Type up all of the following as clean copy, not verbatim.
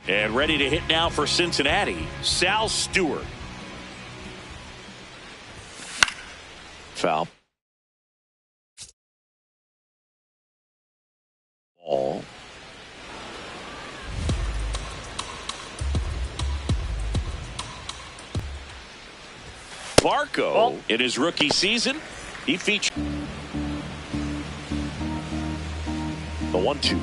And ready to hit now for Cincinnati, Sal Stewart. Foul. Ball. Barco, in his rookie season, he featured the 1-2.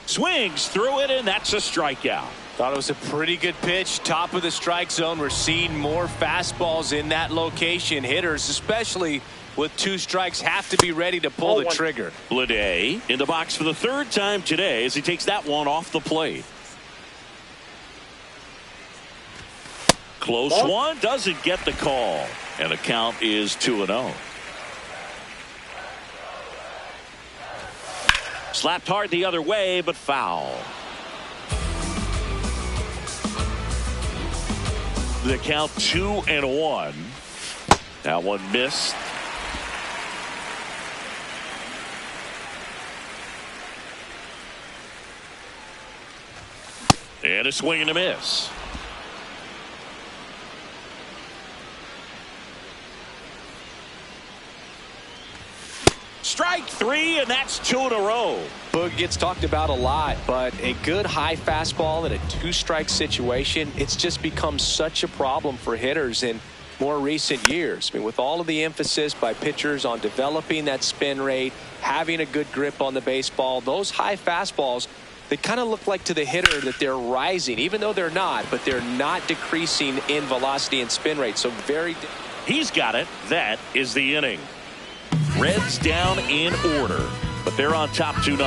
Swings through it, and that's a strikeout. Thought it was a pretty good pitch. Top of the strike zone. We're seeing more fastballs in that location. Hitters, especially with 2 strikes, have to be ready to pull the trigger. Bleday in the box for the 3rd time today as he takes that one off the plate. Close one, doesn't get the call, and the count is 2-0. Slapped hard the other way, but foul. The count 2-1. That one missed. And a swing and a miss. Strike 3, and that's 2 in a row. Boog gets talked about a lot, but a good high fastball in a 2-strike situation, it's just become such a problem for hitters in more recent years. I mean, with all of the emphasis by pitchers on developing that spin rate, having a good grip on the baseball, those high fastballs, they kind of look like to the hitter that they're rising, even though they're not, but they're not decreasing in velocity and spin rate. So he's got it. That is the inning. Reds down in order, but they're on top 2-0.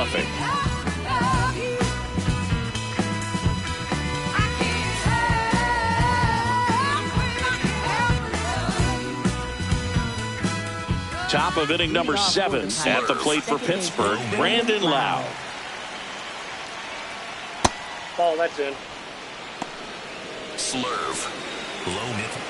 Top of inning number 7 at the plate for Pittsburgh, Brandon Lowe. Ball, that's in. Slurve, low middle.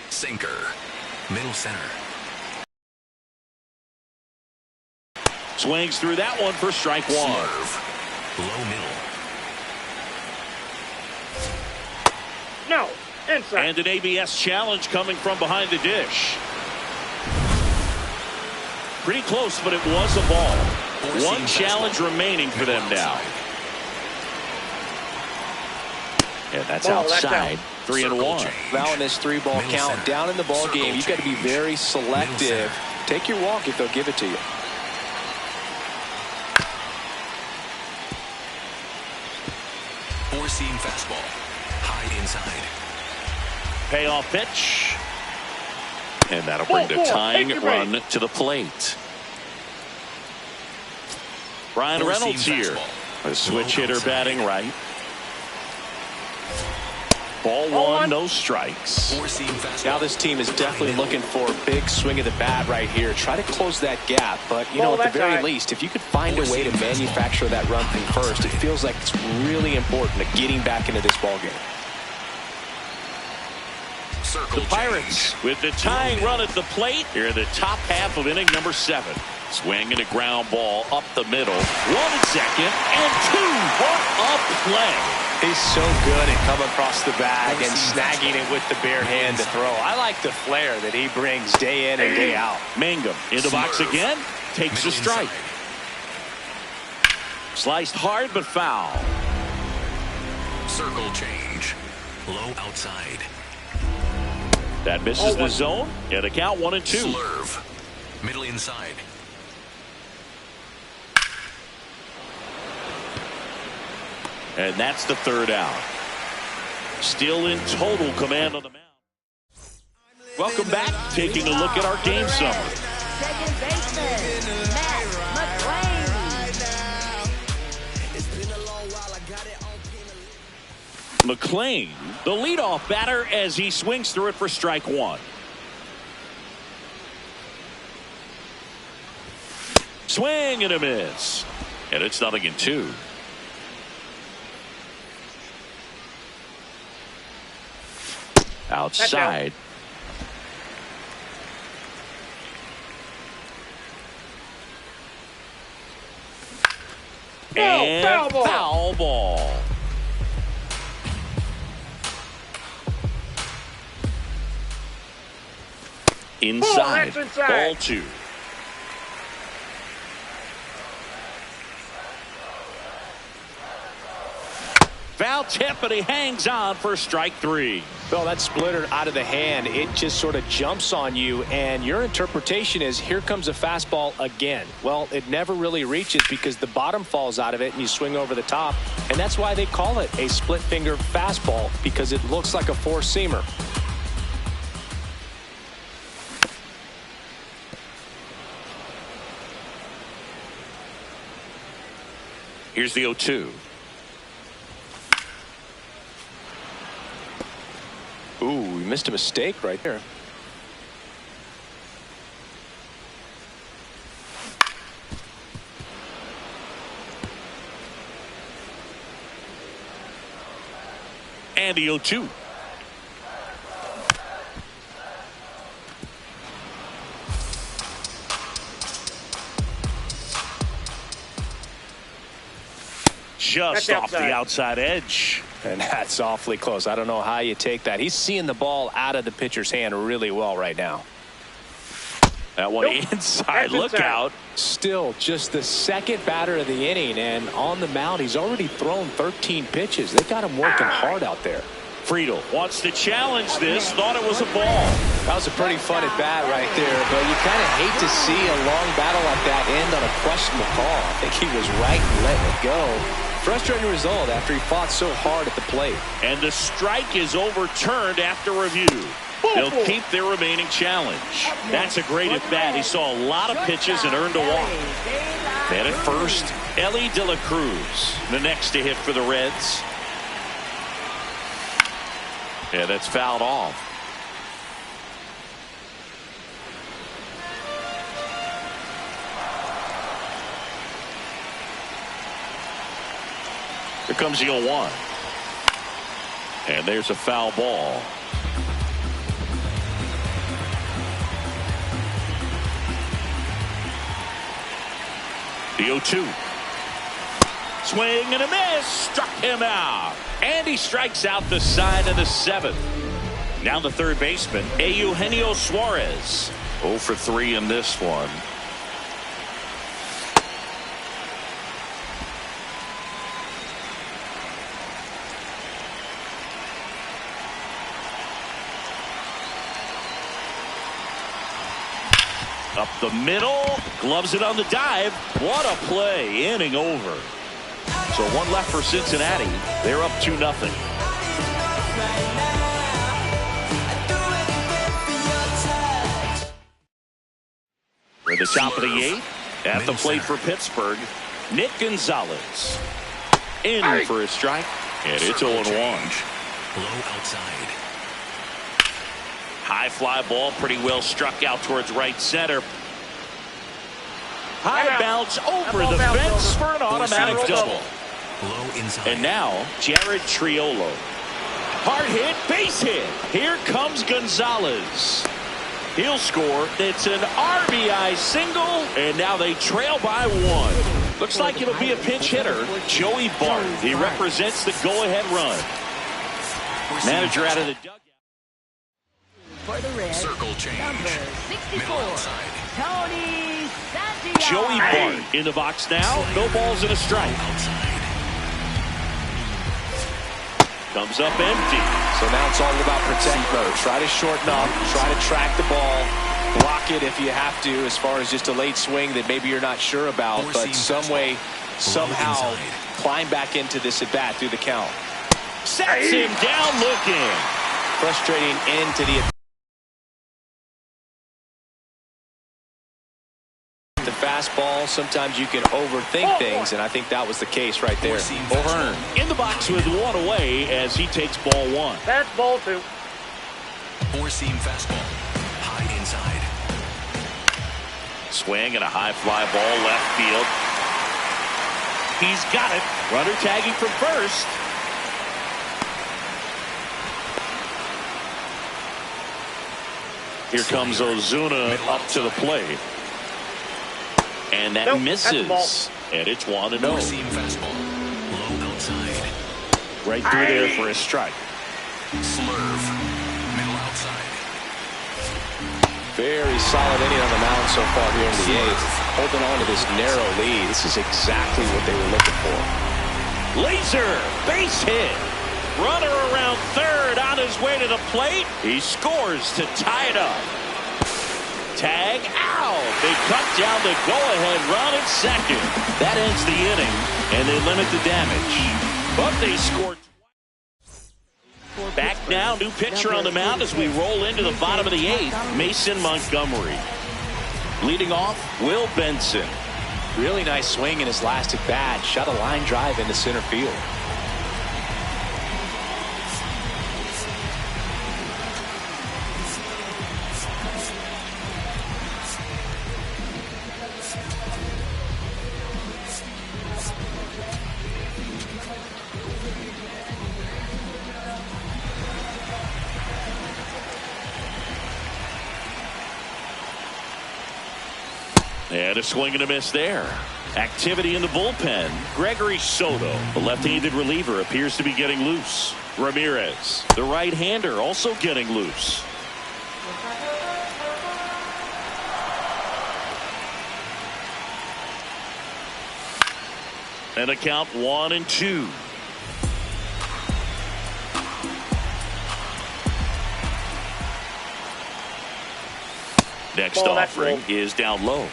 Sinker, middle center. Swings through that one for strike 1. Slurve, low middle. No, inside. And an ABS challenge coming from behind the dish. Pretty close, but it was a ball. One challenge remaining for them now. And that's outside. 3-1. Now in this 3-ball count, down in the ball game, you've got to be very selective. Take your walk if they'll give it to you. Four-seam fastball, high inside. Payoff pitch. And that'll bring the tying run to the plate. Brian Reynolds here. A switch hitter batting right. Ball 1, no strikes. Now this team is definitely looking for a big swing of the bat right here. Try to close that gap. But, you know, at the very least, if you could find a way to manufacture that run from first, it feels like it's really important to getting back into this ball game. The Pirates with the tying run at the plate here in the top half of inning number 7. Swing and a ground ball up the middle. 1 at second and 2. What a play. He's so good at coming across the bag and snagging it with the bare hand to throw. I like the flair that he brings day in and day out. Mangum in the box again. Takes a strike. Sliced hard but foul. Circle change. Low outside. That misses the zone. And the count 1-2. Slurve. Middle inside. And that's the 3rd out. Still in total command on the mound. Welcome back. Taking a look at our game summary. Second baseman, Matt McClain. McClain, the leadoff batter, as he swings through it for strike 1. Swing and a miss. And it's 0-2. Outside. And foul ball. Inside. Ball 2. Foul tip, and he hangs on for strike 3. Well, that splitter out of the hand, it just sort of jumps on you, and your interpretation is, here comes a fastball again. Well, it never really reaches because the bottom falls out of it and you swing over the top, and that's why they call it a split finger fastball, because it looks like a four-seamer. Here's the 0-2. Ooh, we missed a mistake right there. And the 0-2. Just off the outside edge. And that's awfully close. I don't know how you take that. He's seeing the ball out of the pitcher's hand really well right now. That one inside. Look out. Still just the second batter of the inning, and on the mound he's already thrown 13 pitches. They got him working hard out there. Friedel wants to challenge this. Thought it was a ball. That was a pretty fun at bat right there, but you kind of hate to see a long battle like that end on a questionable call. I think he was right in letting it go. Frustrating result after he fought so hard at the plate. And the strike is overturned after review. They'll keep their remaining challenge. That's a great at bat. He saw a lot of pitches and earned a walk. And at first, Ellie De La Cruz, the next to hit for the Reds. Yeah, that's fouled off. Here comes the 0-1. And there's a foul ball. The 0-2. Swing and a miss. Struck him out. And he strikes out the side of the 7th. Now the third baseman, Eugenio Suarez. 0 for 3 in this one. Up the middle, gloves it on the dive. What a play, inning over. So one left for Cincinnati. They're up 2-0. We're at the top of the 8th. At the plate for Pittsburgh, Nick Gonzalez. In for a strike, and it's 0-1. Low outside. High fly ball, pretty well struck out towards right center. High bounce over the fence for an automatic double. Low inside. And now, Jared Triolo. Hard hit, base hit. Here comes Gonzalez. He'll score. It's an RBI single, and now they trail by 1. Looks like it'll be a pinch hitter, Joey Bart. He represents the go-ahead run. Manager out of the dugout. For the Reds, Circle change. number 64, Middle outside. Tony Santiago. Joey Bart in the box now. No balls and a strike. Outside. Comes up empty. So now it's all about protect mode. Try to shorten up, try to track the ball, block it if you have to, as far as just a late swing that maybe you're not sure about, but some way, somehow climb back into this at bat through the count. Sets him down looking. Frustrating end to the fastball. Sometimes you can overthink things, and I think that was the case right there. O'Hearn in the box with 1 away as he takes ball 1. That's ball 2. Four-seam fastball. High inside. Swing and a high fly ball left field. He's got it. Runner tagging from first. Here comes Ozuna up to the plate. And that misses. And it's 1-0. Seam fastball. Low outside. Right through there for a strike. Slurve. Middle outside. Very solid inning on the mound so far here in the eighth. Holding on to this narrow lead. This is exactly what they were looking for. Laser base hit. Runner around third on his way to the plate. He scores to tie it up. Tag out. They cut down the go-ahead run at second. That ends the inning, and they limit the damage. But they scored. Back now, new pitcher on the mound as we roll into the bottom of the eighth. Mason Montgomery. Leading off, Will Benson. Really nice swing in his last at bat. Shot a line drive into center field. And a swing and a miss there. Activity in the bullpen. Gregory Soto, the left-handed reliever, appears to be getting loose. Ramirez, the right-hander, also getting loose. And a count 1-2. Next offering is down low.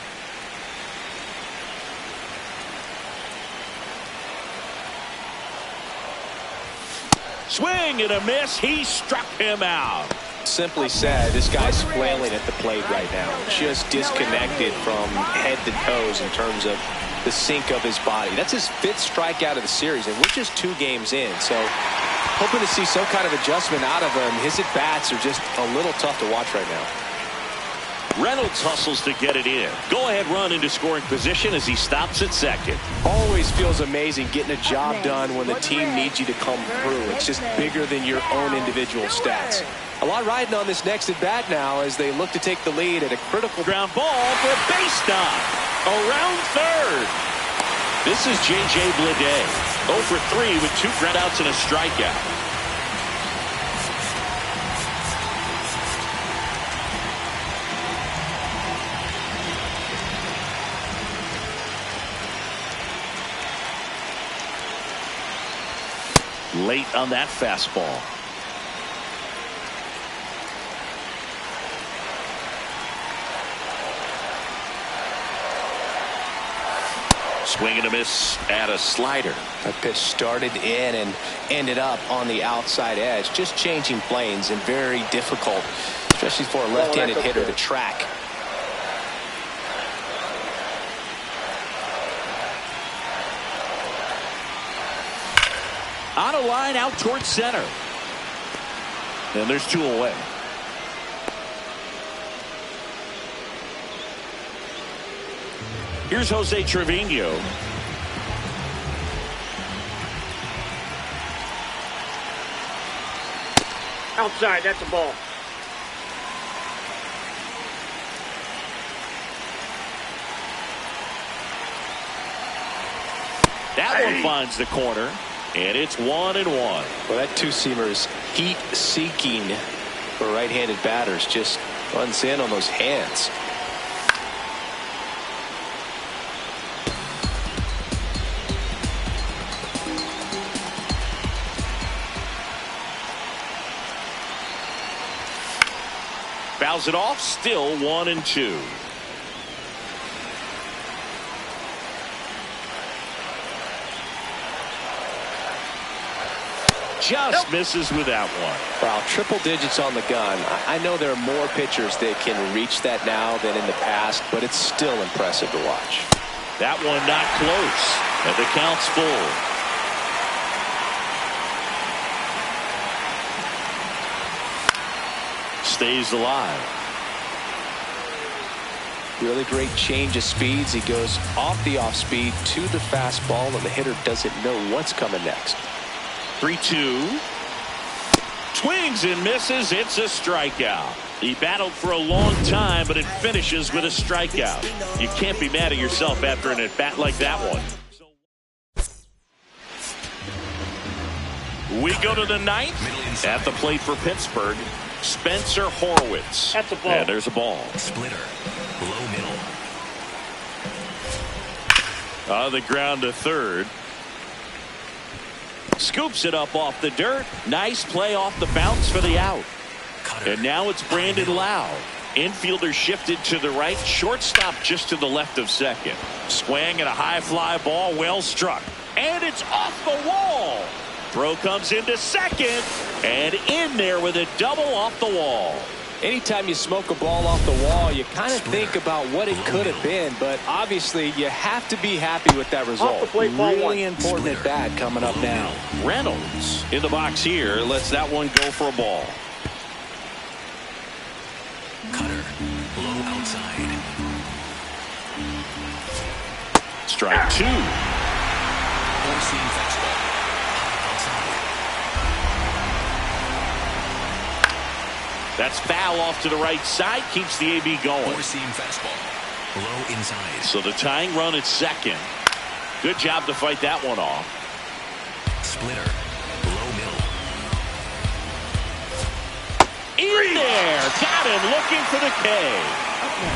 Swing and a miss. He struck him out. Simply said, this guy's flailing at the plate right now. Just disconnected from head to toes in terms of the sink of his body. That's his 5th strikeout of the series, and we're just 2 games in. So hoping to see some kind of adjustment out of him. His at-bats are just a little tough to watch right now. Reynolds hustles to get it in. Go-ahead run into scoring position as he stops at second. Always feels amazing getting a job done when the team needs you to come through. It's just bigger than your own individual stats. A lot riding on this next at-bat now as they look to take the lead at a critical ground ball for a base knock. Around third. This is J.J. Bleday. 0 for 3 with 2 groundouts and a strikeout. Late on that fastball. Swing and a miss at a slider. That pitch started in and ended up on the outside edge. Just changing planes and very difficult, especially for a left-handed hitter to track. On a line out towards center. And there's 2 away. Here's Jose Trevino. Outside, that's a ball. That one finds the corner. And it's 1-1. Well, that two-seamer is heat-seeking for right-handed batters. Just runs in on those hands. Fouls it off. Still 1-2. Just misses with that one. Wow, triple digits on the gun. I know there are more pitchers that can reach that now than in the past, but it's still impressive to watch. That one not close, and the count's full. Stays alive. Really great change of speeds. He goes off the off speed to the fastball, and the hitter doesn't know what's coming next. 3-2. Swings and misses. It's a strikeout. He battled for a long time, but it finishes with a strikeout. You can't be mad at yourself after an at-bat like that one. We go to the ninth. At the plate for Pittsburgh, Spencer Horwitz. That's a ball. And there's a ball. Splitter. Low middle. On the ground to third. Scoops it up off the dirt. Nice play off the bounce for the out. Cutter. And now it's Brandon Lau. Infielder shifted to the right. Shortstop just to the left of second. Swing and a high fly ball. Well struck. And it's off the wall. Throw comes into second. And in there with a double off the wall. Anytime you smoke a ball off the wall, you kind of think about what it could have been, but obviously you have to be happy with that result. Off the plate, ball one. Really important at bat coming up now. Reynolds in the box here. Lets that one go for a ball. Cutter. Low outside. Strike two. Four-seam fastball. High outside. That's foul off to the right side. Keeps the AB going. Four-seam fastball. Low inside. So the tying run at second. Good job to fight that one off. Splitter. Low middle. In there. Got him looking for the K.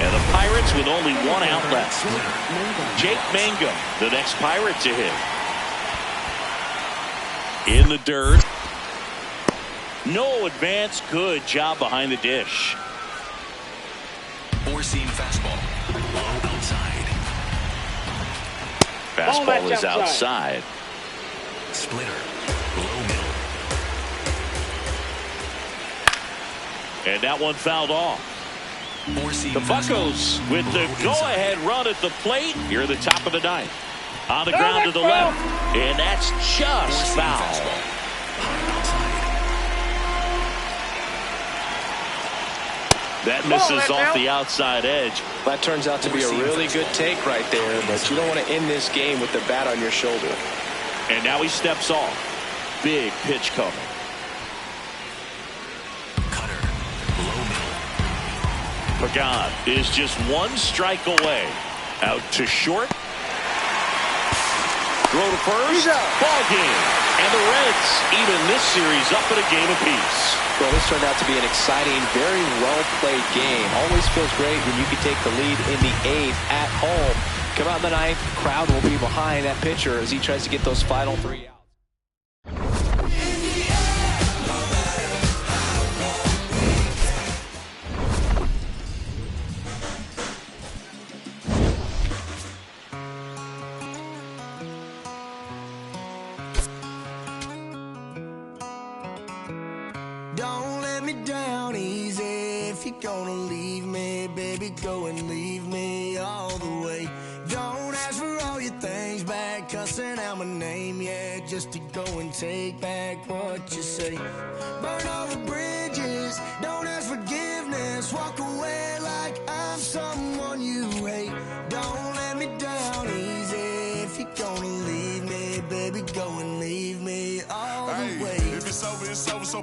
And the Pirates with only one out left. Jake Mangum, the next Pirate to hit. In the dirt. No advance. Good job behind the dish. Four-seam fastball. Low outside. Fastball is outside. Splitter. Low middle. And that one fouled off. Four-seam The Buccos with the go-ahead run at the plate here at the top of the ninth. On the ground to the left. And that's just foul. That misses off the outside edge. That turns out to be a really good take right there, but you don't want to end this game with the bat on your shoulder. And now he steps off. Big pitch coming. Cutter. Low middle. Pagan is just one strike away. Out to short. Throw to first. Ball game. And the Reds even this series up at a game apiece. Well, this turned out to be an exciting, very well-played game. Always feels great when you can take the lead in the eighth at home. Come out in the ninth, crowd will be behind that pitcher as he tries to get those final three outs. Don't let me down easy. If you're gonna leave me, baby, go and leave me all the way. Don't ask for all your things back, cussing out my name, yeah, just to go and take back what you say. Burn all the bridges, don't ask forgiveness, walk away like I'm someone you hate. Don't let me down easy. If you're gonna leave me, baby, go and leave me all the way. If it's over, it's over, so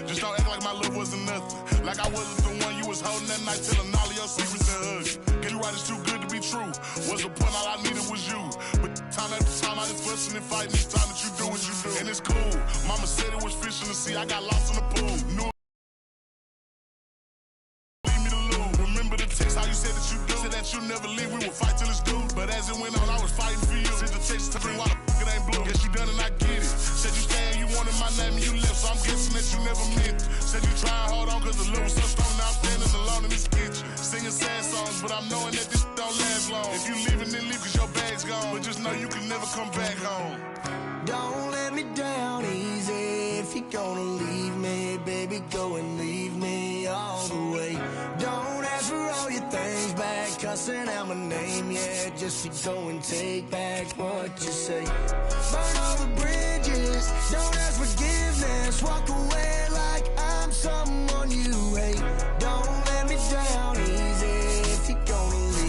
just don't act like my love wasn't nothing. Like I wasn't the one you was holding that night, telling all of your secrets and hugs. Get you right, it's too good to be true. What's the point? All I needed was you. But time after time, I just fussing and fighting. It's time that you do what you do. And it's cool. Mama said it was fish in the sea. I got lost in the pool. Knew leave me to lose. Remember the text, how you said that you do. Said that you never leave, we would fight till it's due. But as it went on, I was fighting for you. Sent the text to bring why the fuck it ain't blue. Guess you done and I get it. Said you stay and you wanted my name and you left, so I'm guessing that you never meant it. Said you try and hold on cause the love was so strong. Now I'm standing alone in this kitchen, singing sad songs, but I'm knowing that this don't last long. If you leaving, then leave cause your bag's gone. But just know you can never come back home. Don't let me down easy. If you're gonna leave me, baby, go and leave me all the way. Don't ask for all your things back, cussing out my name, yeah, just to go and take back what you say. Burn all the bridges, don't ask forgiveness, walk away like I'm someone you hate. Don't let me down easy. If you're gonna leave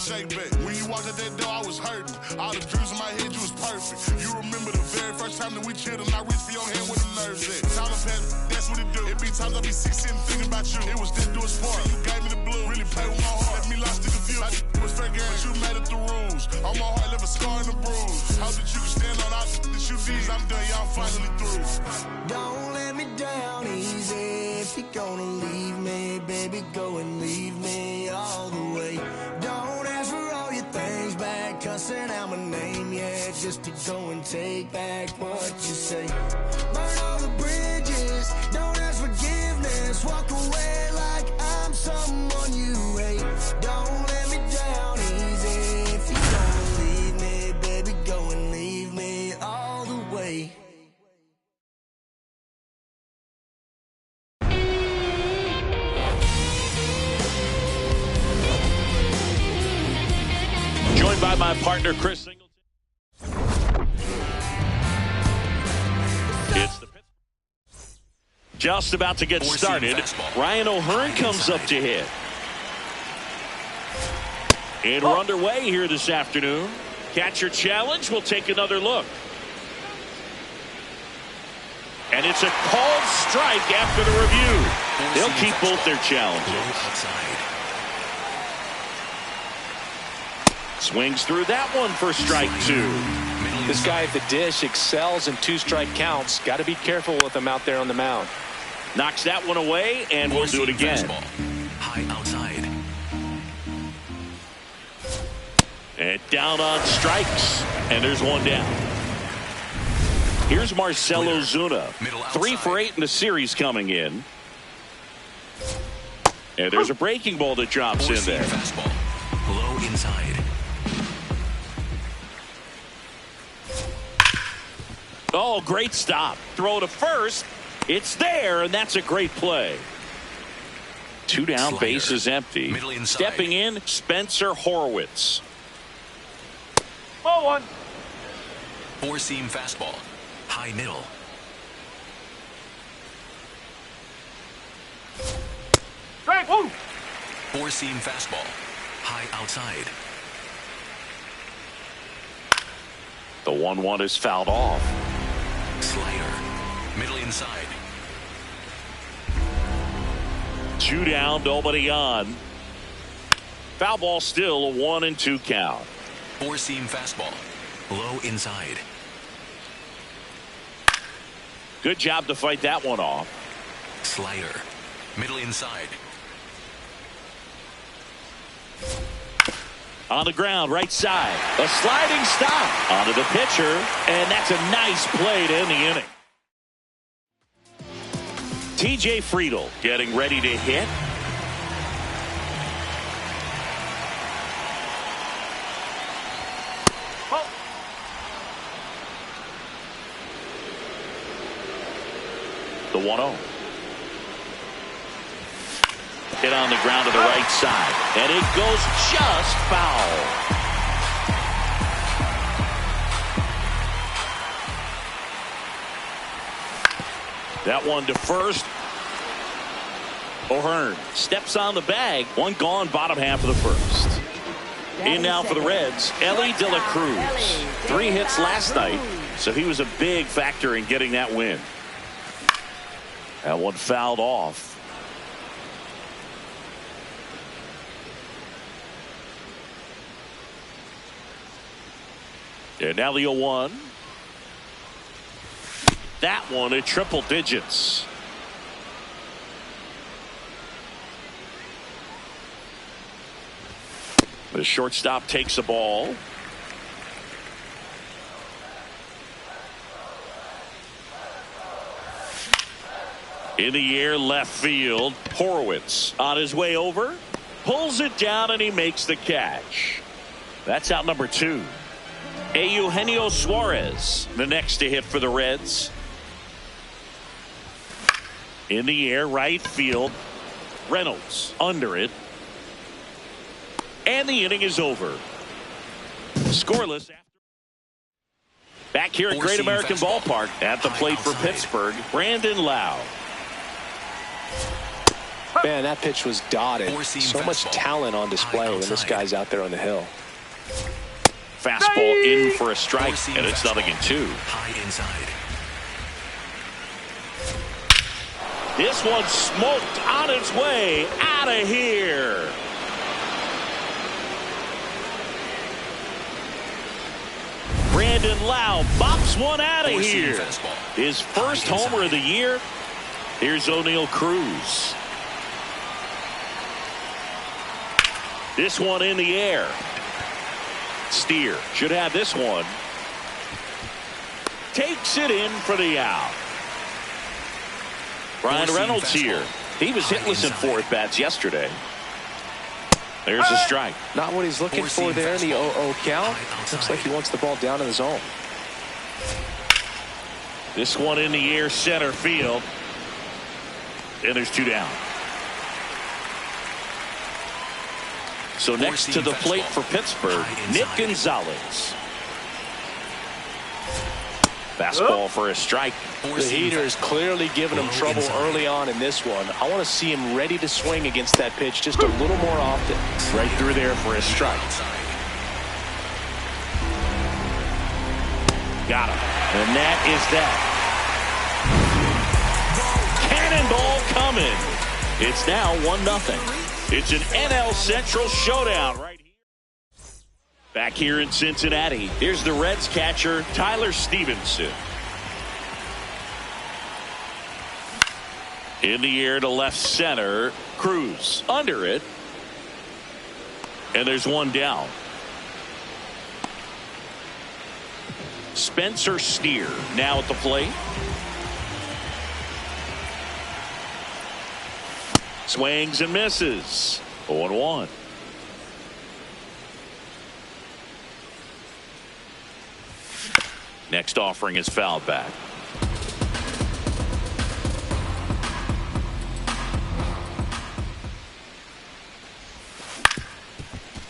shake back. When you walked out that door, I was hurting. All the dreams in my head, you was perfect. You remember the very first time that we chilled and I reached for your hand where the nerves at. Tyler Pass, that's what it do. It be times I be sick sitting thinking about you. It was this do a sport. You gave me the blue, really play with my heart. Let me lost in confused. Like was fair game, but you made it the rules. On my heart, left a scar and a bruise. Hope that you can stand on all that you did. I'm done, y'all finally through. Don't let me down easy. If you're gonna leave me, baby, go and leave me all the way. Don't ask for all your things back, cussing out my name, yeah, just to go and take back what you say. Burn all the bridges, don't ask forgiveness, walk away like I'm someone you hate. Don't let me down easy. If you're gonna leave me, baby, go and leave me all the way. Joined by my partner, Chris Singleton. It's the just about to get started. Ryan O'Hearn comes up to hit. And we're underway here this afternoon. Catcher challenge. We'll take another look. And it's a called strike after the review. They'll keep both their challenges. Swings through that one for strike two. This guy at the dish excels in two-strike counts. Got to be careful with him out there on the mound. Knocks that one away, and we'll do it again. High outside. And down on strikes, and there's one down. Here's Marcell Ozuna. 3 for 8 in the series coming in. And there's a breaking ball that drops in there. Fastball. Low inside. Oh, great stop. Throw to first. It's there, and that's a great play. 2 down, Slider. base is empty. Stepping in, Spencer Horwitz. Ball one. Four-seam fastball. High middle. Strike one. Four-seam fastball. High outside. The 1-1 is fouled off. Slider. Middle inside. 2 down, nobody on. Foul ball still, a 1-2 count. Four-seam fastball. Low inside. Good job to fight that one off. Slider. Middle inside. On the ground, right side. A sliding stop onto the pitcher, and that's a nice play to end the inning. TJ Friedl getting ready to hit. The 1-0. Hit on the ground to the right side, and it goes just foul. That one to first. O'Hearn steps on the bag. One gone, bottom half of the first. In now for the Reds, Ellie De La Cruz. 3 hits last night, so he was a big factor in getting that win. That one fouled off. And now the 0-1. That one at triple digits. The shortstop takes the ball. In the air, left field. Horwitz on his way over. Pulls it down, and he makes the catch. That's out number 2. Eugenio Suarez, the next to hit for the Reds. In the air, right field. Reynolds under it. And the inning is over. Scoreless. Back here at Great American Ballpark at the plate for Pittsburgh, Brandon Lau. Man, that pitch was dotted. Four-seam So much fastball. talent on display High when this outside. guy's out there on the hill. Fastball in for a strike, Four-seam and it's fastball. 0-2. High inside. This one smoked on its way out of here. Brandon Lau bops one out of Four-seam here. fastball. His first High homer of the inside. year. Here's O'Neal Cruz. This one in the air. Steer should have this one. Takes it in for the out. Brian Four-seam Reynolds fastball. here. He was High hitless in inside. 4 at-bats yesterday. There's a strike. Not what he's looking Four-seam for there in the fastball. 0-0 count. High Looks outside. like he wants the ball down in the zone. This one in the air, center field. And there's 2 down. So next to the Four-seam plate fastball. for Pittsburgh, High Nick inside. Gonzalez. Fastball for a strike. The Four-seam heater is fastball. clearly giving him Low trouble inside. early on in this one. I want to see him ready to swing against that pitch just a little more often. Right through there for a strike. Outside. Got him. And that is that. Cannonball coming. It's now 1-0. It's an NL Central showdown right here. Back here in Cincinnati, here's the Reds catcher, Tyler Stevenson. In the air to left center, Cruz under it. And there's 1 down. Spencer Steer now at the plate. Swings and misses. 0-1. Next offering is fouled back.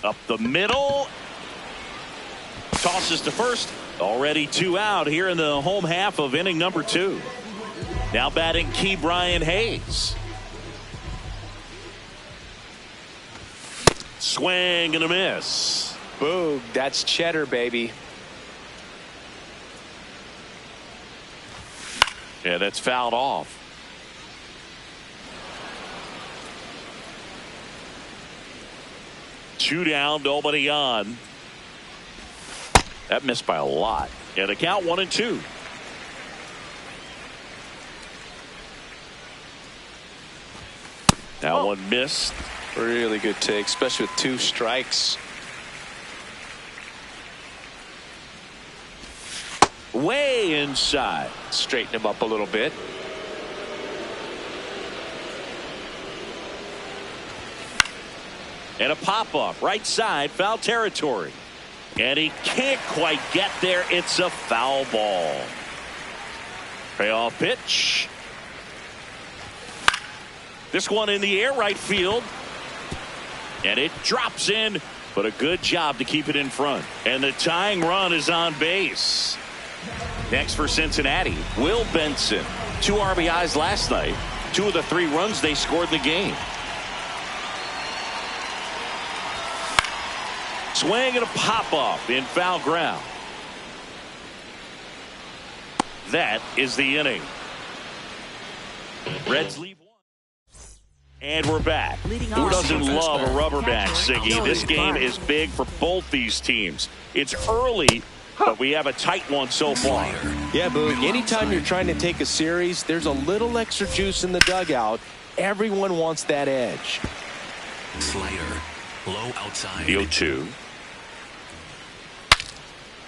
Up the middle. Tosses to first. Already 2 out here in the home half of inning number 2. Now batting Key Brian Hayes. Swing and a miss. Boog, that's cheddar, baby. Yeah, that's fouled off. Two down, nobody on. That missed by a lot. Yeah, the count 1-2. That one missed. Really good take, especially with 2 strikes. Way inside. Straighten him up a little bit. And a pop-up right side, foul territory. And he can't quite get there. It's a foul ball. Payoff pitch. This one in the air, right field. And it drops in, but a good job to keep it in front. And the tying run is on base. Next for Cincinnati, Will Benson. 2 RBIs last night. 2 of the 3 runs they scored in the game. Swing and a pop-up in foul ground. That is the inning. Reds leave 1. And we're back. Who doesn't love a rubber match, Siggy? This game is big for both these teams. It's early, but we have a tight one so far. Yeah, Boog, anytime you're trying to take a series, there's a little extra juice in the dugout. Everyone wants that edge. Slider. Low outside. The 0-2.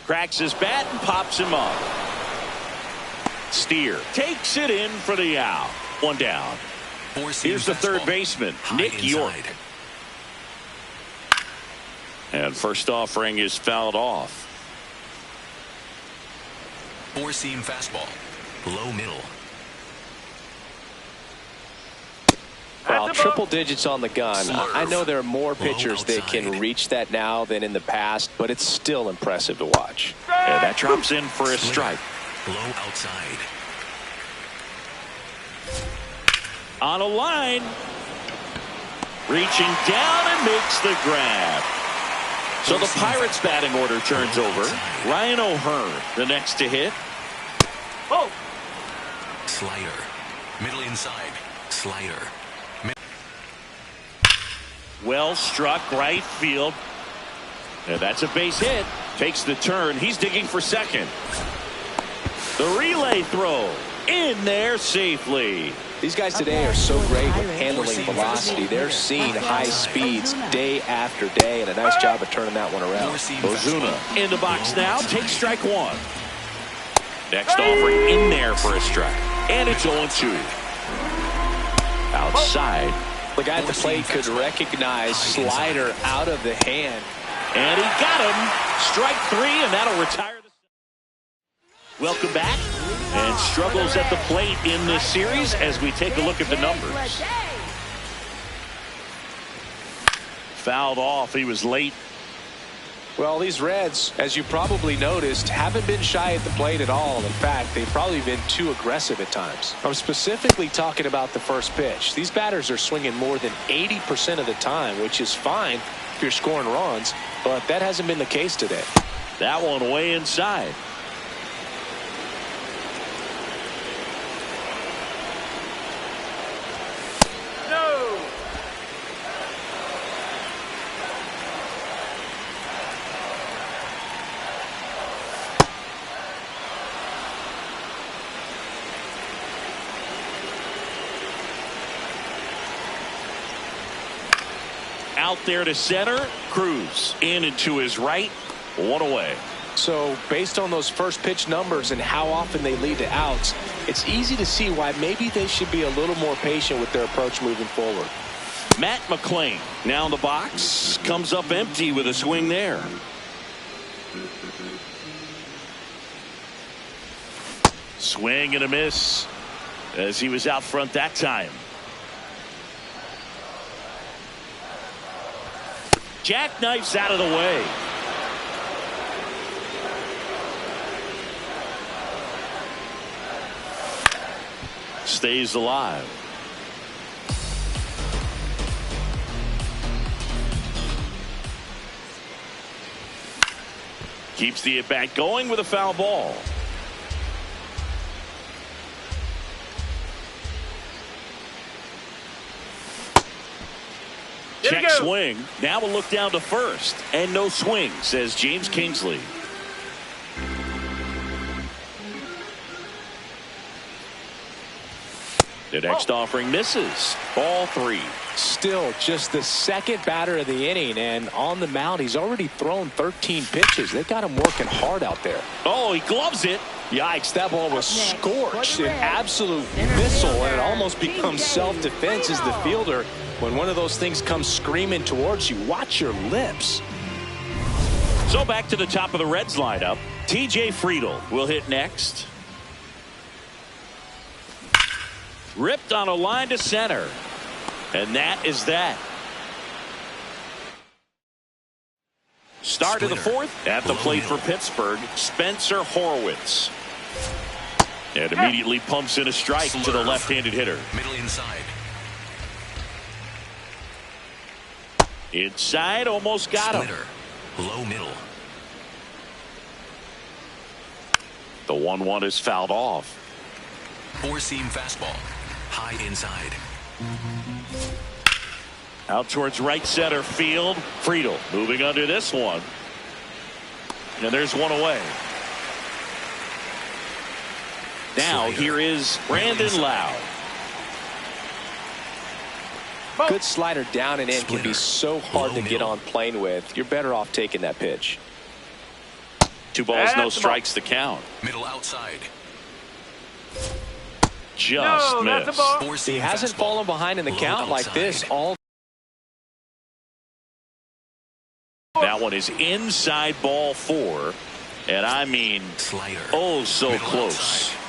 Cracks his bat and pops him up. Steer takes it in for the out. 1 down. Four-seam Here's the third fastball. baseman, High Nick inside. York. And first offering is fouled off. Four-seam fastball. Low middle. Wow, triple digits on the gun. I know there are more pitchers that can outside. reach that now than in the past, but it's still impressive to watch. And that drops in for a strike. Low outside. On a line. Reaching down and makes the grab. So the Pirates batting order turns over. Ryan O'Hearn, the next to hit. Oh. Slider. Middle inside. Slider. Well struck right field. And that's a base hit. Takes the turn. He's digging for second. The relay throw in there safely. These guys today are so great with handling velocity. They're seeing high speeds day after day, and a nice job of turning that one around. Ozuna in the box now. Takes strike one. Next offering in there for a strike. And it's 0-2. Outside. The guy at the plate could recognize slider out of the hand. And he got him. Strike three, and that'll retire the... Welcome back. And struggles at the plate in this series as we take a look at the numbers. Fouled off. He was late. Well, these Reds, as you probably noticed, haven't been shy at the plate at all. In fact, they've probably been too aggressive at times. I'm specifically talking about the first pitch. These batters are swinging more than 80% of the time, which is fine if you're scoring runs, but that hasn't been the case today. That one way inside. Out there to center. Cruz in and to his right. One away. So based on those first pitch numbers and how often they lead to outs, it's easy to see why maybe they should be a little more patient with their approach moving forward. Matt McClain now in the box. Comes up empty with a swing there. Swing and a miss as he was out front that time. Jackknifes out of the way. Stays alive. Keeps the at-bat going with a foul ball. Check swing. Now we'll look down to first. And no swing, says James Kingsley. The next offering misses. Ball three. Still just the second batter of the inning, and on the mound he's already thrown 13 pitches. They got him working hard out there. Oh, he gloves it. Yikes, that ball was scorched. An absolute missile, and it almost becomes self-defense as the fielder. When one of those things comes screaming towards you, watch your lips. So back to the top of the Reds lineup. TJ Friedl will hit next. Ripped on a line to center. And that is that. Start of the fourth. At the plate for Pittsburgh, Spencer Horwitz. And immediately pumps in a strike to the left-handed hitter. Middle inside. Inside, almost got him. Low middle. The 1-1 is fouled off. Four-seam fastball. High inside. Out towards right center field. Friedl moving under this one. And there's one away. Now here is Brandon Lowe. Good slider down and in can be so hard to get on plane with. You're better off taking that pitch. 2 balls, no strikes to count. Middle outside. Just missed. He hasn't fallen behind in the count like this all. That one is inside ball 4. And I mean, Slider. Oh, so Middle close. Outside.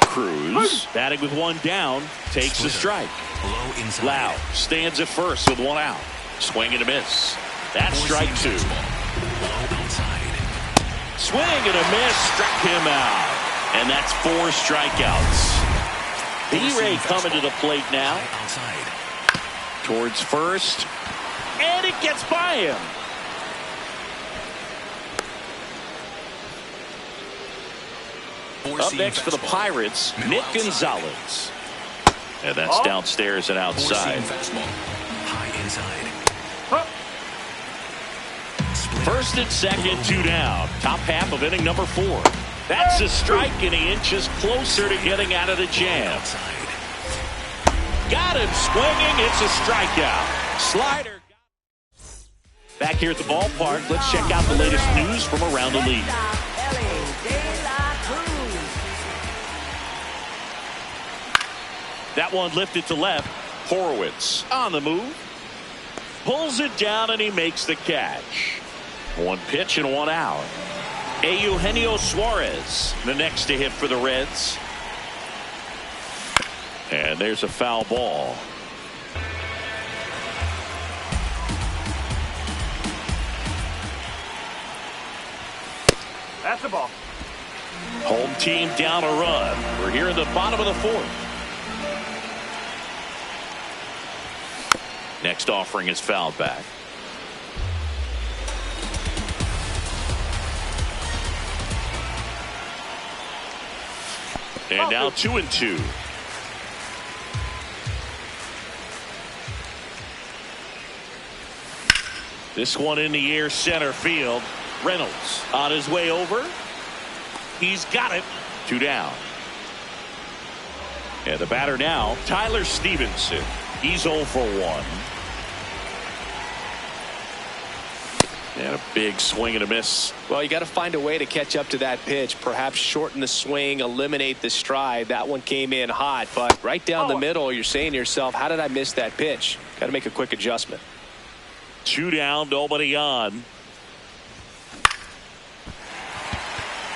Cruz batting with one down, takes the strike. Low inside. Lowe stands at first with one out. Swing and a miss. That's strike 2. Low outside. Swing and a miss, struck him out. And that's 4 strikeouts. B-Ray coming to the plate now. Outside. towards first, and it gets by him. Up next for the Pirates, Nick Gonzalez. And that's downstairs and outside. High inside. First and second, 2 down. Top half of inning number 4. That's a strike, and he inches closer to getting out of the jam. Got him swinging. It's a strikeout. Slider. Back here at the ballpark, let's check out the latest news from around the league. That one lifted to left. Horowitz on the move. Pulls it down, and he makes the catch. 1 pitch and 1 out. Eugenio Suarez, the next to hit for the Reds. And there's a foul ball. That's the ball. Home team down a run. We're here in the bottom of the 4th. Next offering is fouled back. And now 2-2. This one in the air, center field. Reynolds on his way over. He's got it. 2 down. And the batter now, Tyler Stevenson. He's 0 for 1. And a big swing and a miss. Well, you got to find a way to catch up to that pitch. Perhaps shorten the swing, eliminate the stride. That one came in hot, but right down the middle, you're saying to yourself, how did I miss that pitch? Got to make a quick adjustment. 2 down, nobody on.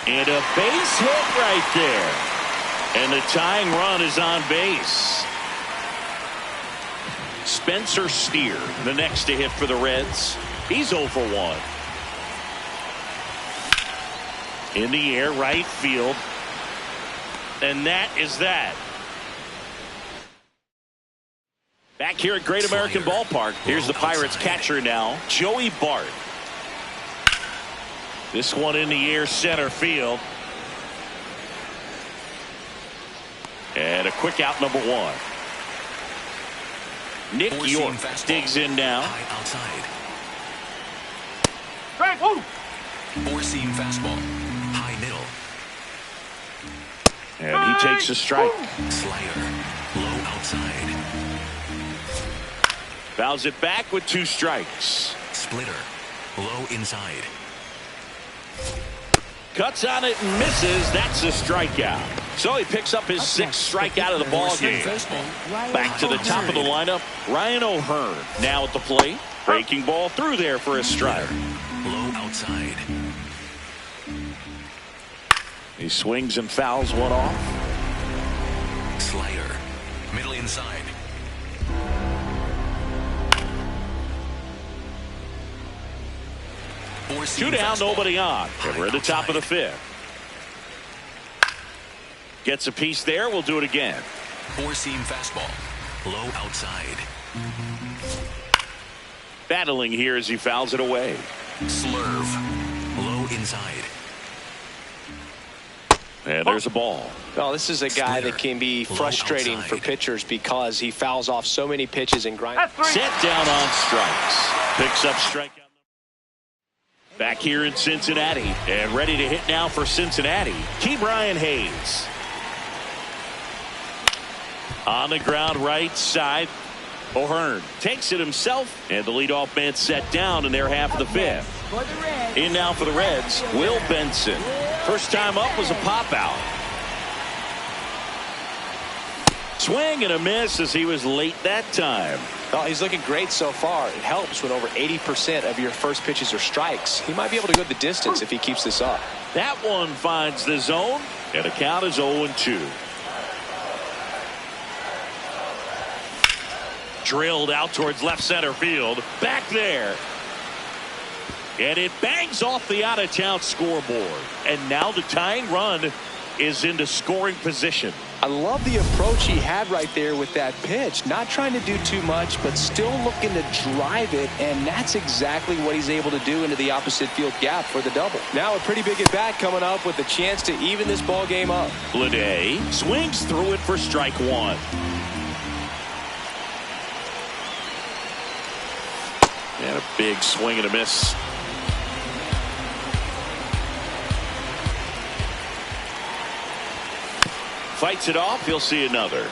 And a base hit right there. And the tying run is on base. Spencer Steer, the next to hit for the Reds. He's 0 for 1. In the air, right field. And that is that. Back here at Great American Ballpark, here's the Pirates catcher now, Joey Bart. This one in the air, center field. And a quick out, number 1. Nick York digs in now. High outside. Strike. Woo. 4-seam fastball. High middle. And he takes a strike. Slider. Low outside. Fouls it back with 2 strikes. Splitter. Low inside. Cuts on it and misses. That's a strikeout. So he picks up his 6th strikeout of the ball game. Back to the top of the lineup, Ryan O'Hearn now at the plate. Breaking ball through there for a strike. Low outside. He swings and fouls one off. Slider. Middle inside. Two down, nobody on. And we're at the top of the 5th. Gets a piece there. We'll do it again. 4-seam fastball. Low outside. Battling here as he fouls it away. Slurve. Low inside. And there's a ball. Well, this is a guy that can be frustrating for pitchers because he fouls off so many pitches and grinds. Set down on strikes. Picks up strikeout. Back here in Cincinnati and ready to hit now for Cincinnati. Ke'Bryan Hayes. On the ground right side. O'Hearn takes it himself, and the leadoff man set down in their half of the 5th. In now for the Reds, Will Benson. First time up was a pop out. Swing and a miss as he was late that time. Well, he's looking great so far. It helps when over 80% of your first pitches are strikes. He might be able to go the distance if he keeps this up. That one finds the zone, and the count is 0-2. Drilled out towards left center field. Back there. And it bangs off the out-of-town scoreboard. And now the tying run is into scoring position. I love the approach he had right there with that pitch. Not trying to do too much, but still looking to drive it, and that's exactly what he's able to do into the opposite field gap for the double. Now a pretty big at bat coming up with a chance to even this ball game up. Bleday swings through it for strike one. And a big swing and a miss. Fights it off. He'll see another.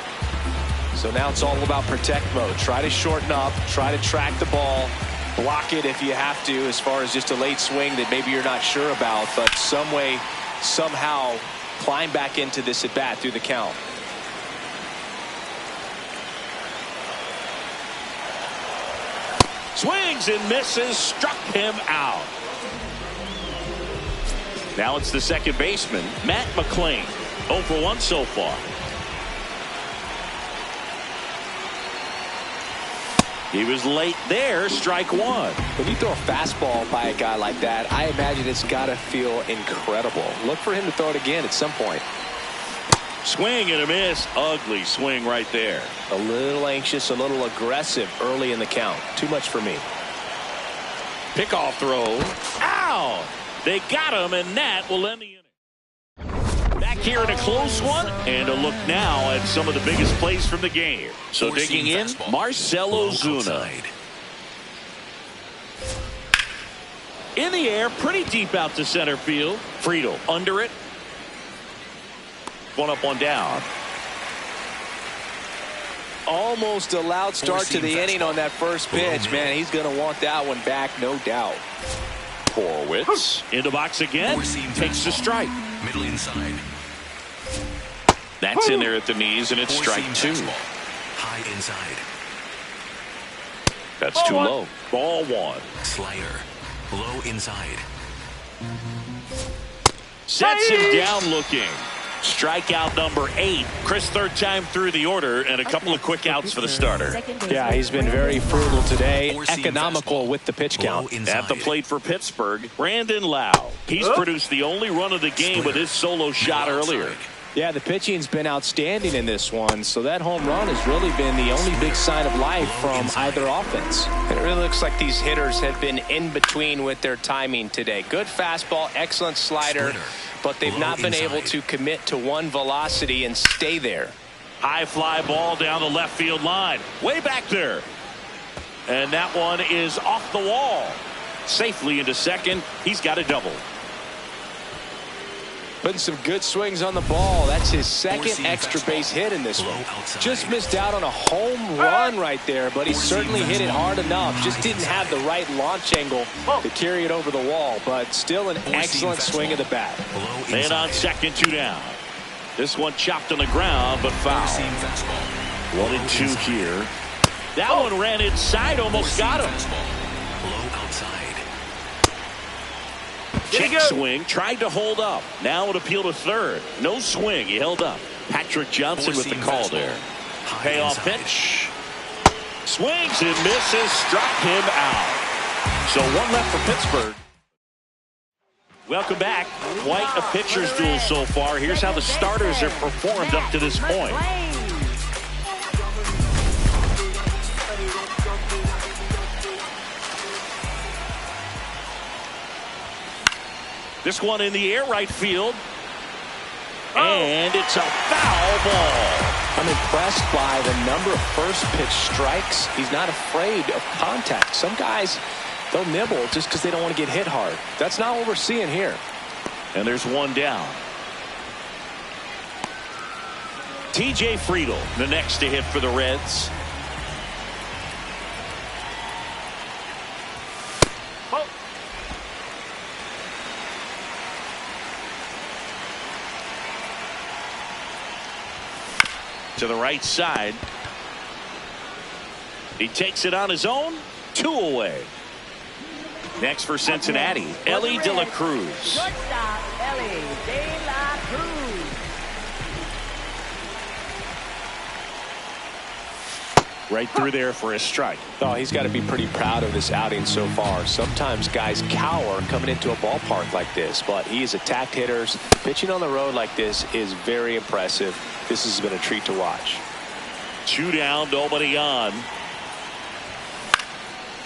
So now it's all about protect mode. Try to shorten up. Try to track the ball. Block it if you have to, as far as just a late swing that maybe you're not sure about. But some way, somehow, climb back into this at bat through the count. Swings and misses. Struck him out. Now it's the second baseman, Matt McClain. 0 for 1 so far. He was late there. Strike one. When you throw a fastball by a guy like that, I imagine it's got to feel incredible. Look for him to throw it again at some point. Swing and a miss. Ugly swing right there. A little anxious, a little aggressive early in the count. Too much for me. Pickoff throw. Ow! They got him, and that will end the inning. Back here in a close one, and a look now at some of the biggest plays from the game. So digging in, Marcell Ozuna. In the air, pretty deep out to center field. Friedl under it. One up, one down. Almost a loud start to the inning on that first pitch. Man, he's going to want that one back, no doubt. Horwitz into box again. Takes the strike. Middle inside. That's in there at the knees, and it's strike two. High inside. That's too low. Ball one. Slider. Low inside. Sets him down looking. Strikeout number 8. Chris, third time through the order, and a couple of quick outs for the starter. Yeah, he's been very frugal today. Economical with the pitch count. At the plate for Pittsburgh, Brandon Lau. He's produced the only run of the game with his solo shot earlier. Yeah, the pitching's been outstanding in this one, so that home run has really been the only big sign of life from either offense. And it really looks like these hitters have been in between with their timing today. Good fastball, excellent slider, but they've not been able to commit to one velocity and stay there. High fly ball down the left field line. Way back there. And that one is off the wall. Safely into second. He's got a double. Putting some good swings on the ball. That's his second extra base hit in this one. Just missed out on a home run right there, but he certainly hit it hard enough. Just didn't have the right launch angle to carry it over the wall, but still an excellent swing of the bat. Man on second, 2 down. This one chopped on the ground, but foul. 1-2 here. That one ran inside, almost got him. Low outside. Check swing, tried to hold up. Now an appeal to third. No swing, he held up. Patrick Johnson with the call there. Payoff pitch. Swings and misses, struck him out. So one left for Pittsburgh. Welcome back. Quite a pitcher's duel so far. Here's how the starters have performed up to this point. This one in the air, right field. And it's a foul ball. I'm impressed by the number of first pitch strikes. He's not afraid of contact. Some guys, they'll nibble just because they don't want to get hit hard. That's not what we're seeing here. And there's one down. TJ Friedl, the next to hit for the Reds. To the right side. He takes it on his own. 2 away. Next for Cincinnati, Ellie De La Cruz. Shortstop, Ellie De La Cruz. Right through there for a strike. Oh, he's got to be pretty proud of this outing so far. Sometimes guys cower coming into a ballpark like this, but he's attacked hitters. Pitching on the road like this is very impressive. This has been a treat to watch. 2 down, nobody on.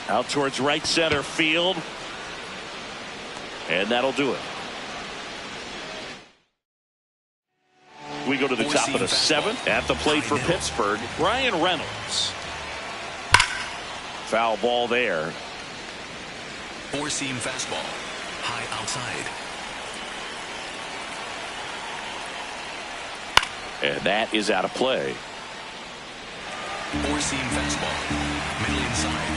Out towards right center field. And that'll do it. We go to the top of the 7th. At the plate for Pittsburgh, Ryan Reynolds. Foul ball there. 4-seam fastball. High outside. And that is out of play. 4-seam fastball. Middle inside.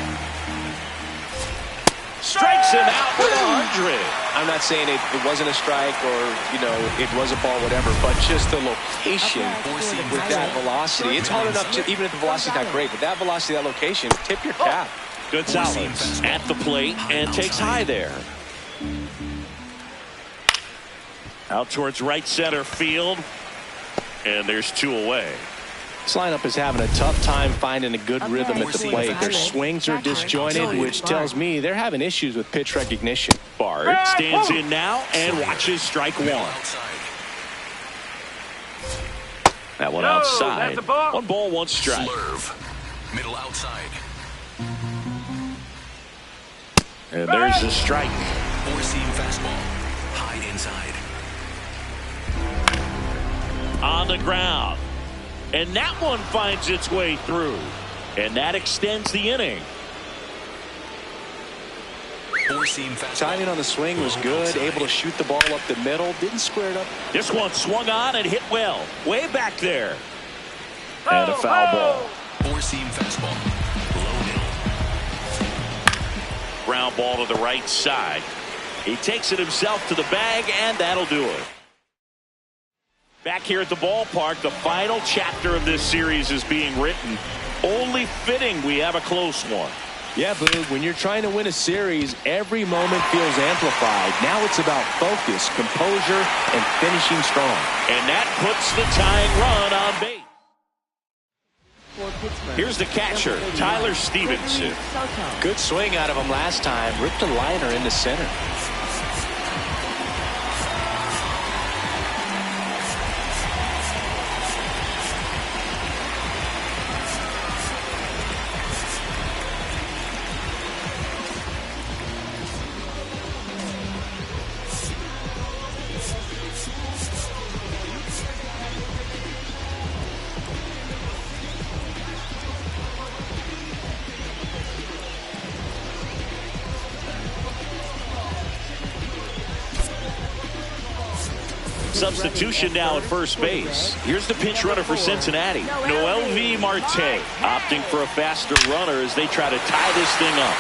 Strikes him out with 100. I'm not saying it wasn't a strike or, you know, it was a ball, whatever, but just the location with that velocity. It's hard enough to, even if the velocity's not great, but that velocity, that location, tip your cap. Gonzalez at the plate and takes high there. Out towards right center field. And there's 2 away. This lineup is having a tough time finding a good rhythm at the plate. Their swings are disjointed, which tells me they're having issues with pitch recognition. Bart stands in now and watches strike 1. That one outside. 1 ball, 1 strike. Slurve. Middle outside. And there's the strike. 4-seam fastball. High inside. On the ground. And that one finds its way through. And that extends the inning. 4-seam fastball. Timing on the swing was good. Able to shoot the ball up the middle. Didn't square it up. This one swung on and hit well. Way back there. And a foul ball. 4-seam fastball. Low middle. Ground ball to the right side. He takes it himself to the bag, and that'll do it. Back here at the ballpark, the final chapter of this series is being written. Only fitting we have a close one. Yeah, Boog, when you're trying to win a series, every moment feels amplified. Now it's about focus, composure, and finishing strong. And that puts the tying run on base. Here's the catcher, Tyler Stevenson. Good swing out of him last time. Ripped a liner in the center. Substitution now at first base. Here's the pinch runner for Cincinnati, Noel V. Marte, opting for a faster runner as they try to tie this thing up.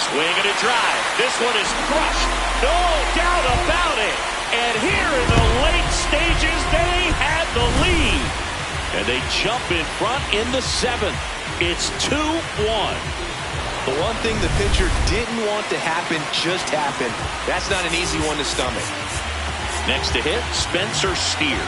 Swing and a drive. This one is crushed. No doubt about it. And here in the late stages, they had the lead. And they jump in front in the 7th. It's 2-1. The one thing the pitcher didn't want to happen just happened. That's not an easy one to stomach. Next to hit, Spencer Steer.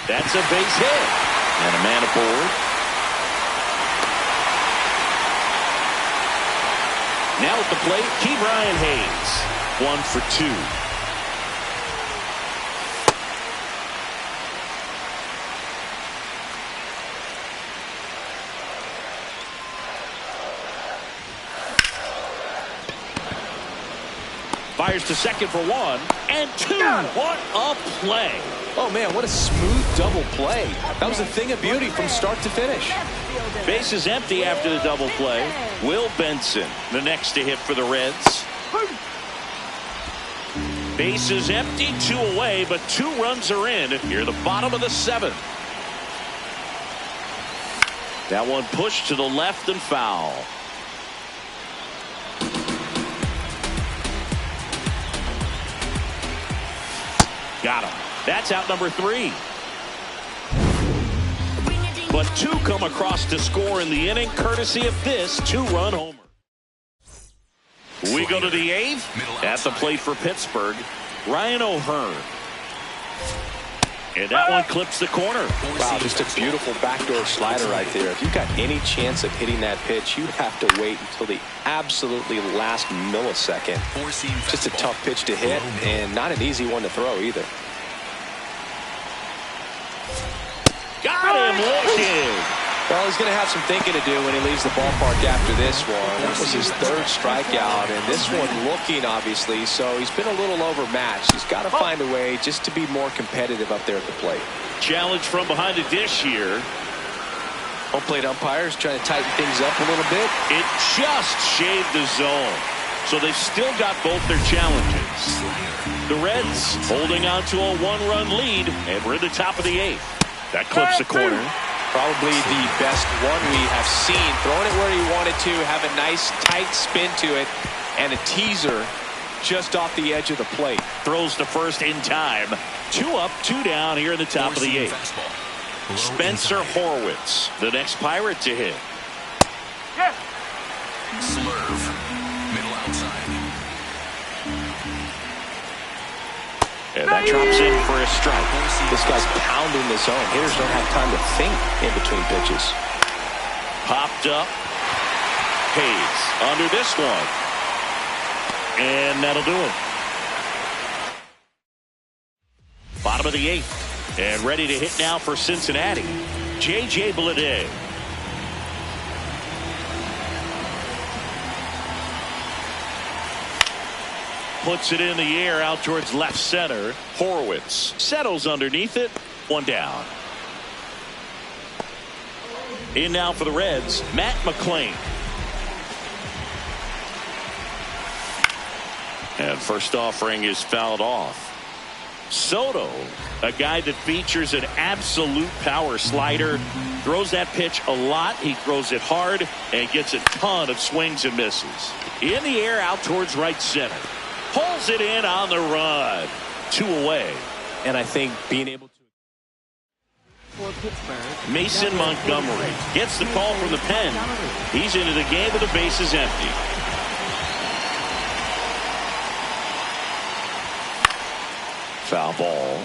That's a base hit. And a man aboard. Now at the plate, Ke'Bryan Hayes. 1 for 2. Fires to second for 1 and 2. What a play. Oh, man, what a smooth double play. That was a thing of beauty from start to finish. Base is empty after the double play. Will Benson, the next to hit for the Reds. Base is empty, 2 away, but 2 runs are in here, the bottom of the 7th. That one pushed to the left and foul. Got him. That's out number 3. But 2 come across to score in the inning, courtesy of this 2-run homer. We go to the 8th. At the plate for Pittsburgh, Ryan O'Hearn. And that one clips the corner. Wow, just a beautiful backdoor slider right there. If you've got any chance of hitting that pitch, you have to wait until the absolutely last millisecond. Just a tough pitch to hit, and not an easy one to throw either. Got him looking. Well, he's going to have some thinking to do when he leaves the ballpark after this one. That was his 3rd strikeout, and this one looking, obviously, so he's been a little overmatched. He's got to find a way just to be more competitive up there at the plate. Challenge from behind the dish here. Home plate umpires trying to tighten things up a little bit. It just shaved the zone, so they've still got both their challenges. The Reds holding on to a 1-run lead, and we're in the top of the 8th. That clips the corner. Probably the best one we have seen. Throwing it where he wanted to, have a nice tight spin to it, and a teaser just off the edge of the plate. Throws to first in time. 2 up, 2 down here in the top of the 8th. Spencer Horwitz, the next Pirate to hit. Slurve. Middle outside. And that drops in for a strike. This guy's pounding the zone. Hitters don't have time to think in between pitches. Popped up. Hayes under this one. And that'll do it. Bottom of the 8th. And ready to hit now for Cincinnati, J.J. Bleday. Puts it in the air out towards left center. Horwitz settles underneath it. 1 down. In now for the Reds, Matt McClain. And first offering is fouled off. Soto, a guy that features an absolute power slider, throws that pitch a lot. He throws it hard and gets a ton of swings and misses. In the air out towards right center. Pulls it in on the run. 2 away. And I think being able to. Mason Montgomery gets the call from the pen. He's into the game with the bases empty. Foul ball.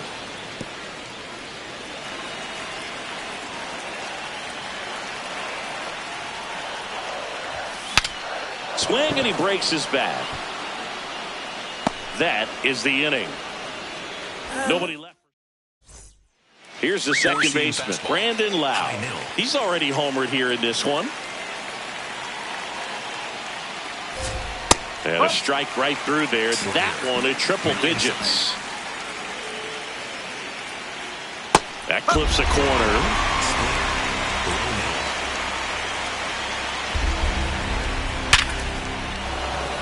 Swing and he breaks his bat. That is the inning. Nobody left. Here's the second baseman, Brandon Lau. He's already homered here in this one. And a strike right through there. That one at triple digits. That clips a corner.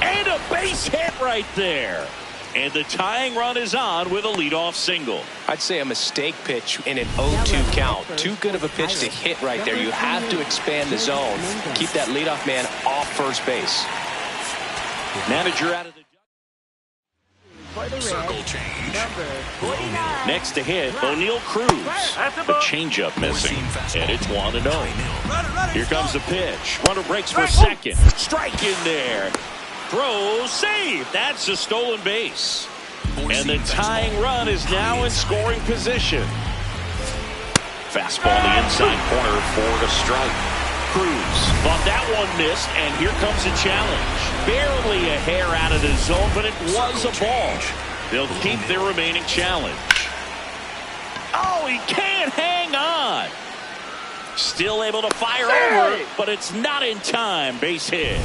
And a base hit right there. And the tying run is on with a leadoff single. I'd say a mistake pitch in an 0-2 count. Too good of a pitch to hit right there. You have to expand the zone. Keep that leadoff man off first base. Manager out of the Circle change. next to hit, O'Neal Cruz. The changeup missing. And it's 1-0. Here comes the pitch. Runner breaks for second. Strike in there. Throw, save. That's a stolen base. And the tying run is now in scoring position. Fastball in the inside corner for the strike. Cruz thought that one missed, and here comes a challenge. Barely a hair out of the zone, but it was a ball. They'll keep their remaining challenge. Oh, he can't hang on. Still able to fire over, but it's not in time. Base hit.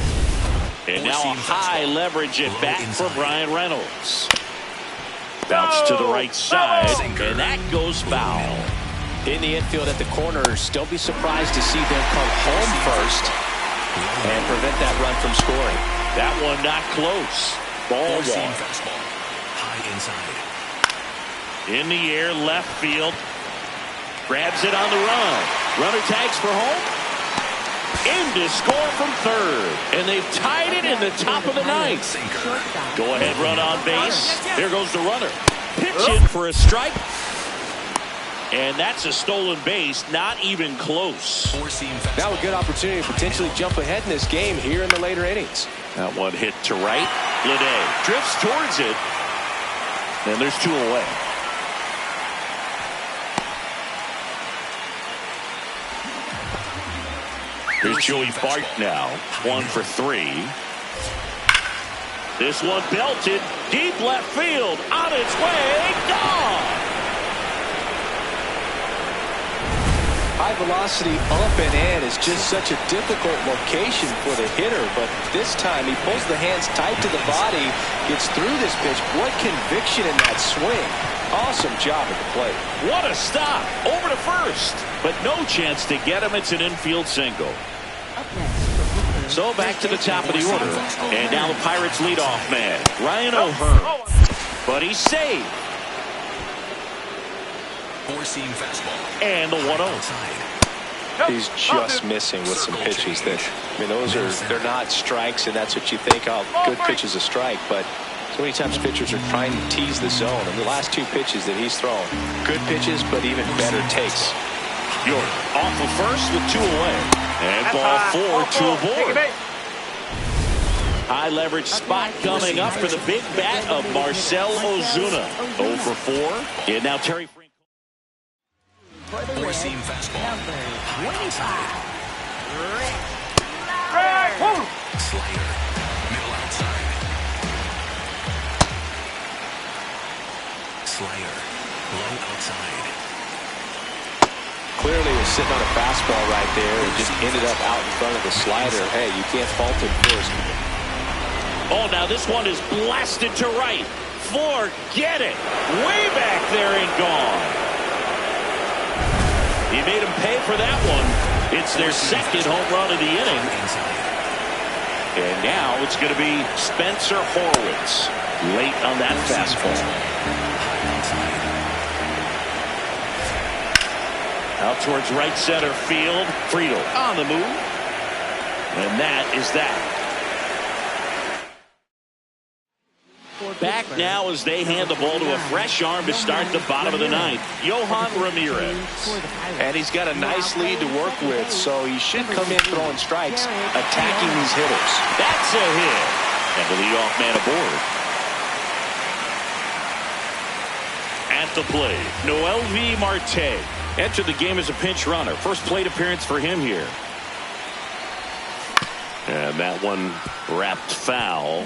And now a high leverage at bat for Brian Reynolds. Bounce to the right side, and that goes foul. In the infield at the corners, don't be surprised to see them come home first and prevent that run from scoring. That one not close. Ball 1. inside. In the air, left field. Grabs it on the run. Runner tags for home. In to score from third. And they've tied it in the top of the ninth. Go ahead run on base. There goes the runner. Pitch in for a strike. And that's a stolen base, not even close. Now a good opportunity to potentially jump ahead in this game here in the later innings. That one hit to right. Lede drifts towards it. And there's two away. Here's Joey Bart now. 1 for 3. This one belted. Deep left field. On its way. Gone. High velocity up and in is just such a difficult location for the hitter, but this time he pulls the hands tight to the body, gets through this pitch. What conviction in that swing. Awesome job at the plate. What a stop. Over to first. But no chance to get him. It's an infield single. So back to the top of the order. And now the Pirates leadoff man, Ryan O'Hearn. But he's saved. Four-seam fastball. And the 1-0. He's just missing with some pitches that, I mean, they're not strikes, and that's what you think, oh, good pitch is a strike, but so many times pitchers are trying to tease the zone, and the last two pitches that he's thrown, good pitches, but even better takes. York off of first with 2 away. And ball 4, 2 aboard. High leverage spot coming up for the big bat of Marcell Ozuna. 0 for 4. And now Terry Frank. Four-seam fastball. Slider. Middle outside. Slider. Low outside. Clearly was sitting on a fastball right there and just ended up out in front of the slider. Hey, you can't fault him for his. Oh, now this one is blasted to right. Forget it. Way back there and gone. He made him pay for that one. It's their second home run of the inning. And now it's going to be Spencer Horwitz late on that fastball. Out towards right center field. Friedl on the move. And that is that. Back now as they hand the ball to a fresh arm to start the bottom of the ninth. Yohan Ramirez. And he's got a nice lead to work with, so he should come in throwing strikes, attacking these hitters. That's a hit. And the leadoff man aboard. At the plate, Noelvi Marte entered the game as a pinch runner. First plate appearance for him here. And that one wrapped foul.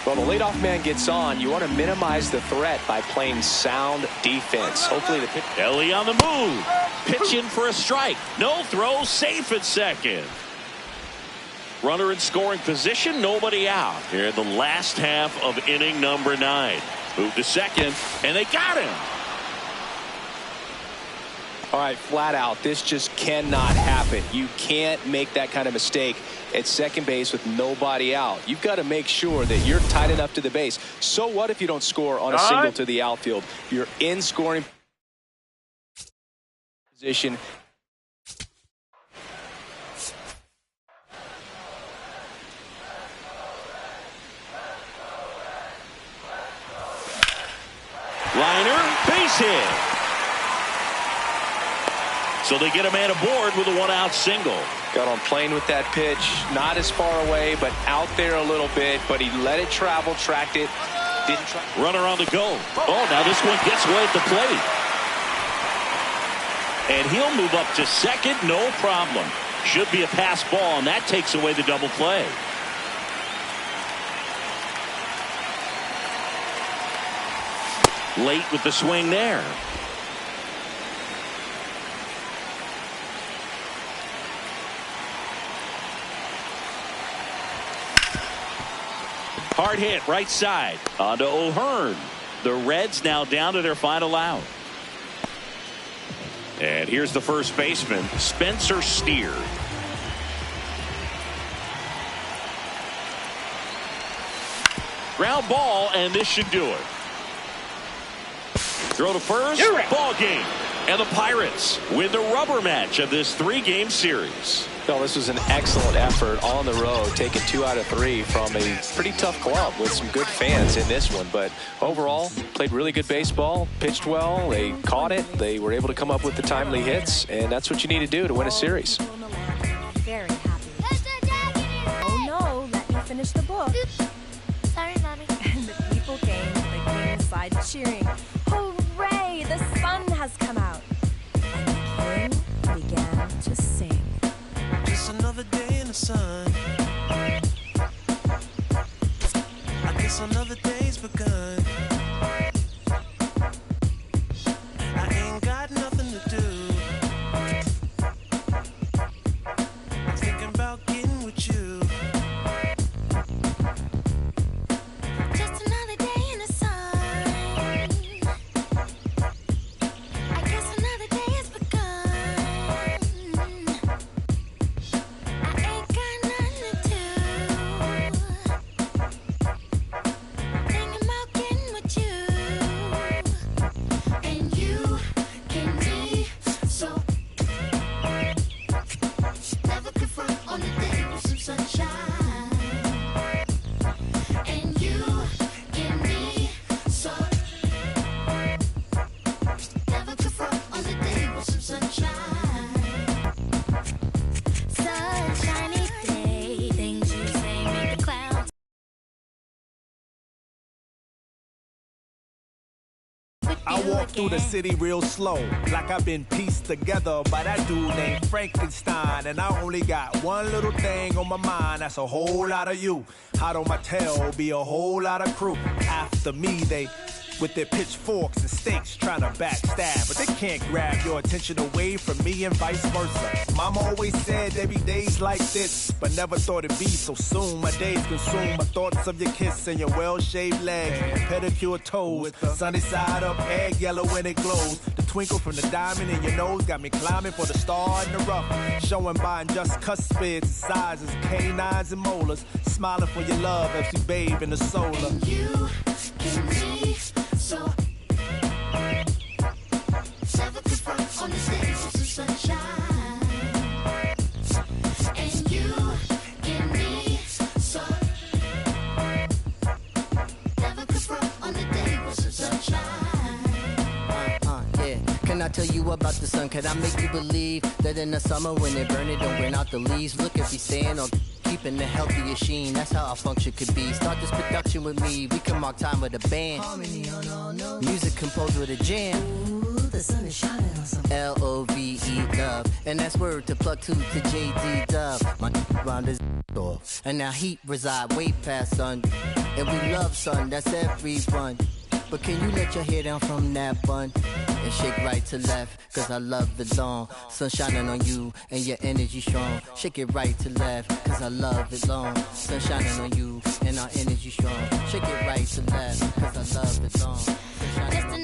Well, the leadoff man gets on. You want to minimize the threat by playing sound defense. Hopefully the pitch. Ellie on the move. Pitching for a strike. No throw. Safe at second. Runner in scoring position. Nobody out. Here in the last half of inning number 9. Move to second. And they got him. All right, flat out, this just cannot happen. You can't make that kind of mistake at second base with nobody out. You've got to make sure that you're tight enough to the base. So what if you don't score on a single to the outfield? You're in scoring position. Liner, base hit. So they get a man aboard with a 1-out single. Got on plane with that pitch. Not as far away, but out there a little bit. But he let it travel, tracked it. Didn't try. Runner on the go. Oh, now this one gets away at the plate. And he'll move up to second, no problem. Should be a pass ball, and that takes away the double play. Late with the swing there. Hard hit right side onto O'Hearn. The Reds now down to their final out. And here's the first baseman, Spencer Steer. Ground ball, and this should do it. Throw to first, ball game. And the Pirates win the rubber match of this 3-game series. Well, this was an excellent effort on the road, taking 2 out of 3 from a pretty tough club with some good fans in this one. But overall, played really good baseball, pitched well, they caught it, they were able to come up with the timely hits, and that's what you need to do to win a series. Very happy. Oh no, let me finish the book. Sorry, Mommy. And the people came to the king's side cheering. Hooray, the sun has come out. And the king began to sing. Just another day in the sun. I guess another day's begun. I ain't got nothing to do. I'm thinking about getting with you. Just another day in the sun. I guess another day has begun. I ain't got nothing to do. Thinking about getting with you. And you can be so. Never confront on the day with some sunshine. And you can be so. Never confront on the day with some sunshine. Sunshiny day, things you say make the clouds. I walk through the city real slow, like I've been pieced together by that dude named Frankenstein. And I only got one little thing on my mind, that's a whole lot of you. Hot on my tail, be a whole lot of crew. After me, they with their pitchforks and stakes trying to backstab, but they can't grab your attention away from me and vice versa. Mama always said there be days like this, but never thought it'd be so soon. My days consume my thoughts of your kiss and your well-shaved legs and pedicure toes with the sunny side up, egg yellow when it glows. The twinkle from the diamond in your nose got me climbing for the star in the rough, showing by just cuspids, sizes, canines and molars, smiling for your love as we bathe in the solar. You can be so. Never confront on the day with some sunshine. And you can be so. Never confront on the day with some sunshine. Yeah. Can I tell you about the sun? Can I make you believe that in the summer when they burn it, don't burn out the leaves? Look, if you stand on keeping the healthiest sheen, that's how our function could be. Start this production with me, we can mark time with a band. Harmony on all notes. Music composed with a jam. Ooh, the sun is shining on something. L-O-V-E, love. And that's word to plug 2 to J.D. Dub. My round is off. And now heat reside way past sun. And we love sun, that's everyone. But can you let your hair down from that bun and shake right to left? Cause I love the long sun shining on you and your energy strong. Shake it right to left, cause I love it long. Sun shining on you and our energy strong. Shake it right to left, cause I love it long. Sun shining on